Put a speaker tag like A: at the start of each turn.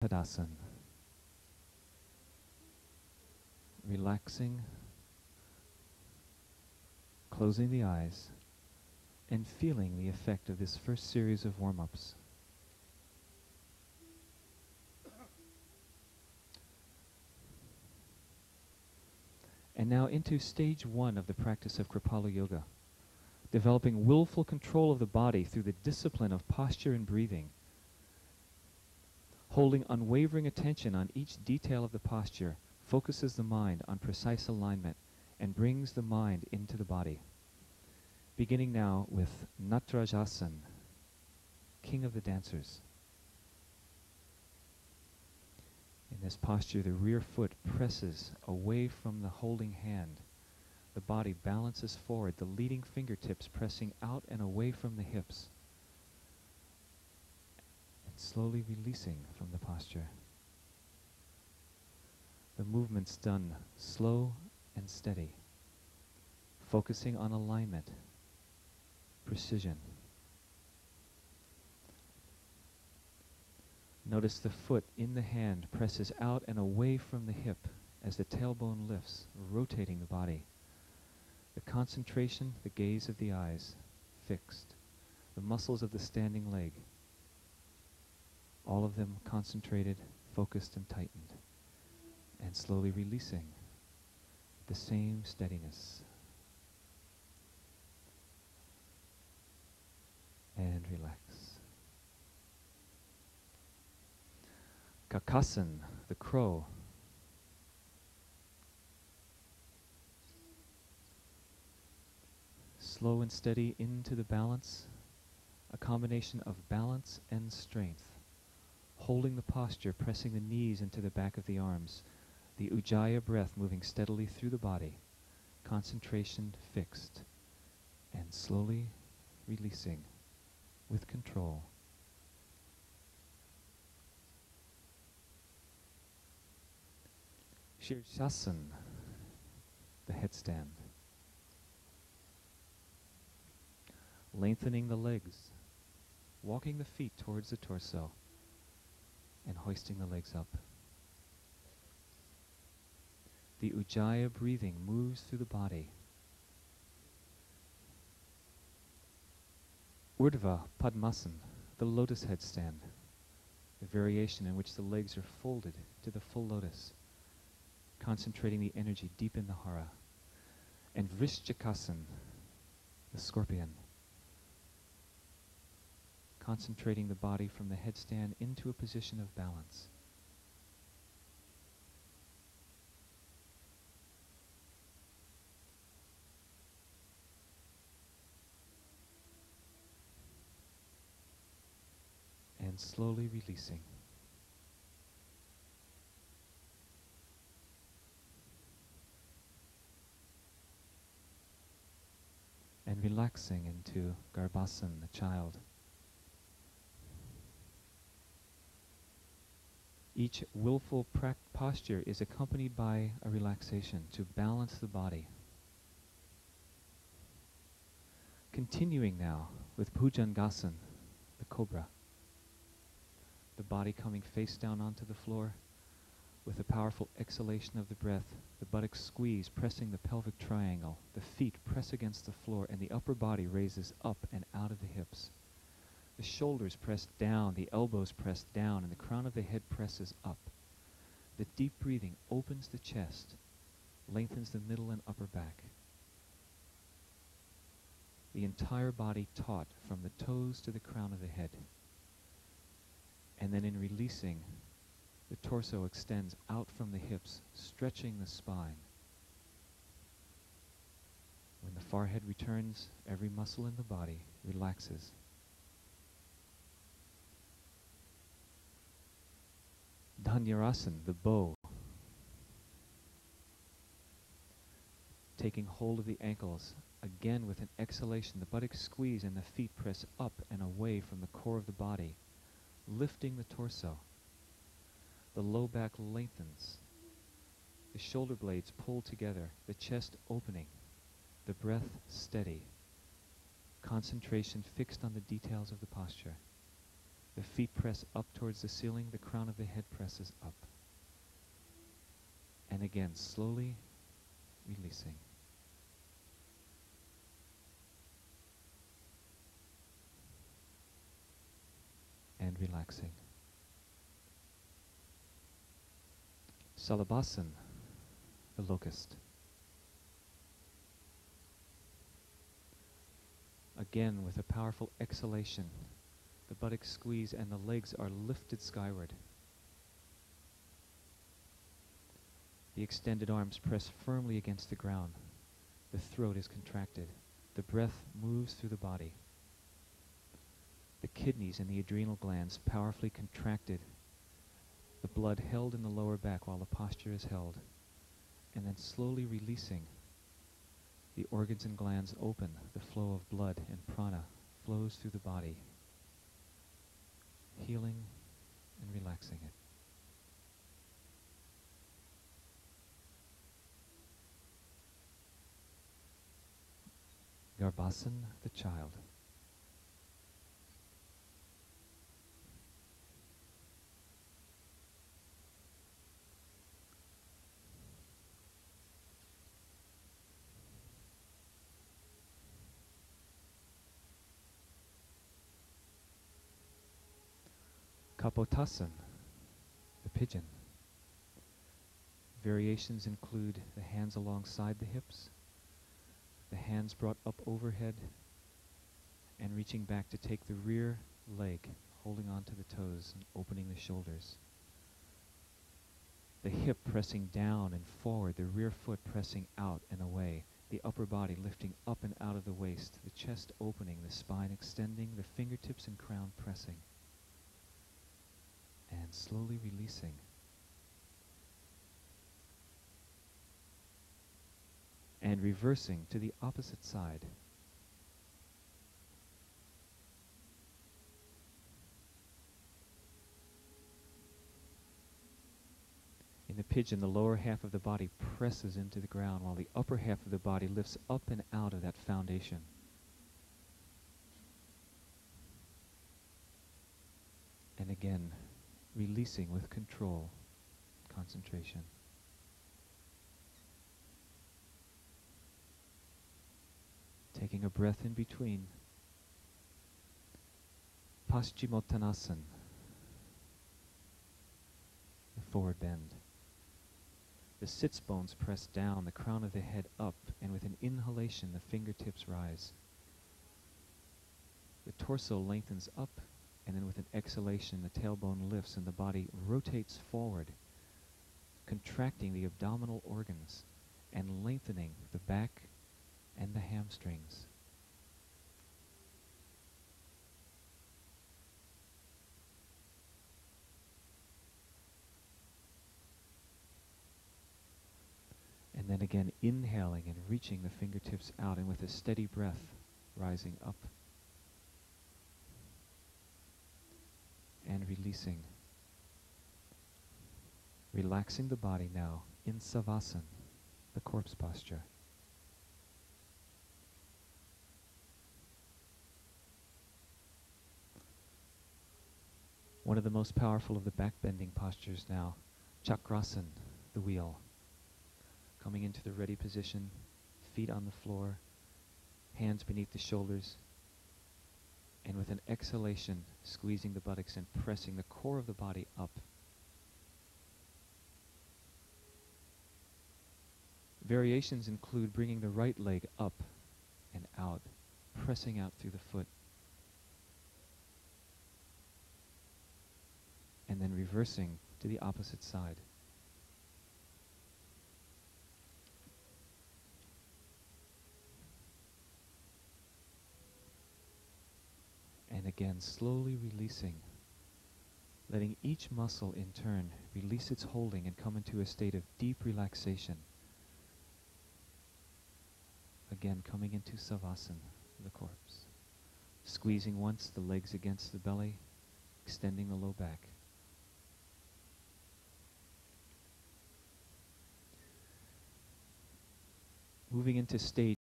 A: Tadasana. Relaxing, closing the eyes, and feeling the effect of this first series of warm-ups. And now into stage 1 of the practice of Kripalu Yoga, developing willful control of the body through the discipline of posture and breathing, holding unwavering attention on each detail of the posture, focuses the mind on precise alignment and brings the mind into the body. Beginning now with Natarajasana, king of the dancers. In this posture, the rear foot presses away from the holding hand. The body balances forward, the leading fingertips pressing out and away from the hips. And slowly releasing from the posture. The movement's done slow and steady, focusing on alignment, precision. Notice the foot in the hand presses out and away from the hip as the tailbone lifts, rotating the body. The concentration, the gaze of the eyes, fixed. The muscles of the standing leg, all of them concentrated, focused, and tightened. And slowly releasing the same steadiness. And relax. Kakasana, the crow. Slow and steady into the balance, a combination of balance and strength. Holding the posture, pressing the knees into the back of the arms. The Ujjayi breath moving steadily through the body. Concentration fixed. And slowly releasing with control. Shirshasana, the headstand. Lengthening the legs, walking the feet towards the torso, and hoisting the legs up. The Ujjayi breathing moves through the body. Urdhva Padmasana, the lotus headstand, the variation in which the legs are folded to the full lotus, concentrating the energy deep in the hara. And Vrishchakasana, the scorpion, concentrating the body from the headstand into a position of balance. And slowly releasing. And relaxing into Garbhasana, the child. Each willful posture is accompanied by a relaxation to balance the body. Continuing now with Bhujangasana, the cobra. The body coming face down onto the floor with a powerful exhalation of the breath, the buttocks squeeze, pressing the pelvic triangle. The feet press against the floor and the upper body raises up and out of the hips. The shoulders press down, the elbows press down, and the crown of the head presses up. The deep breathing opens the chest, lengthens the middle and upper back. The entire body taut from the toes to the crown of the head. And then in releasing, the torso extends out from the hips, stretching the spine. When the forehead returns, every muscle in the body relaxes. Dhanurasana, the bow. Taking hold of the ankles, again with an exhalation, the buttocks squeeze and the feet press up and away from the core of the body, lifting the torso. The low back lengthens. The shoulder blades pull together, the chest opening, the breath steady. Concentration fixed on the details of the posture. The feet press up towards the ceiling, the crown of the head presses up. And again, slowly releasing. And relaxing. Salabhasan, the locust. Again, with a powerful exhalation, the buttocks squeeze and the legs are lifted skyward. The extended arms press firmly against the ground. The throat is contracted. The breath moves through the body. The kidneys and the adrenal glands powerfully contracted. The blood held in the lower back while the posture is held. And then slowly releasing. The organs and glands open. The flow of blood and prana flows through the body, healing and relaxing it. Garbhasan, the child. Kapotasan, the pigeon. Variations include the hands alongside the hips, the hands brought up overhead, and reaching back to take the rear leg, holding onto the toes and opening the shoulders. The hip pressing down and forward, the rear foot pressing out and away, the upper body lifting up and out of the waist, the chest opening, the spine extending, the fingertips and crown pressing. And slowly releasing. And reversing to the opposite side. In the pigeon, the lower half of the body presses into the ground while the upper half of the body lifts up and out of that foundation. And again, releasing with control, concentration. Taking a breath in between. Paschimottanasana, the forward bend. The sits bones press down, the crown of the head up, and with an inhalation, the fingertips rise. The torso lengthens up, and then with an exhalation, the tailbone lifts and the body rotates forward, contracting the abdominal organs and lengthening the back and the hamstrings. And then again, inhaling and reaching the fingertips out, and with a steady breath, rising up and releasing. Relaxing the body now in Savasana, the corpse posture. One of the most powerful of the back bending postures now, Chakrasana, the wheel. Coming into the ready position, feet on the floor, hands beneath the shoulders, and with an exhalation, squeezing the buttocks and pressing the core of the body up. Variations include bringing the right leg up and out, pressing out through the foot, and then reversing to the opposite side. And again, slowly releasing, letting each muscle in turn release its holding and come into a state of deep relaxation. Again, coming into Savasana, the corpse. Squeezing once the legs against the belly, extending the low back. Moving into stage